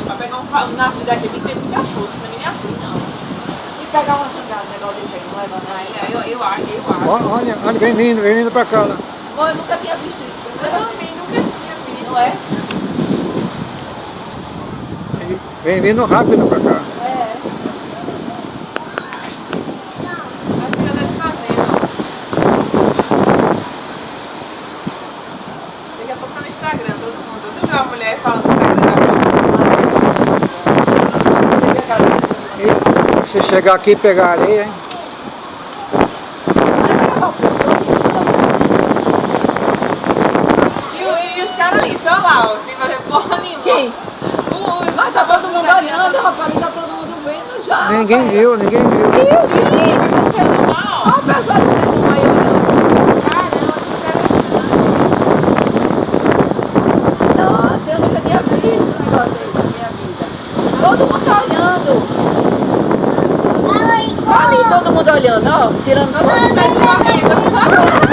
Pra pegar um navio daqui tem que ter muita força, também nem assim não. E pegar uma jangada, um negócio desse aí, não leva não. Eu acho. Olha, vem vindo pra cá, né? Bom, eu nunca tinha visto isso. Eu também nunca tinha visto. Não é? Vem vindo rápido pra cá. É. Acho que já deve fazer, ó. Daqui a pouco tá no Instagram, todo mundo. Tu viu a mulher falando no Instagram da E se chegar aqui e pegar areia, hein? E os caras ali, só lá, ó, sem fazer porra nenhuma. Quem? Mas tá todo mundo olhando, rapaz, tá todo mundo vendo já. Ninguém viu, ninguém viu. Viu sim. Olha Olha o pessoal dizendo do meio olhando. Nossa, eu nunca tinha visto um negócio desse na minha vida. Todo mundo tá olhando. Ali todo mundo olhando, ó, tirando foto.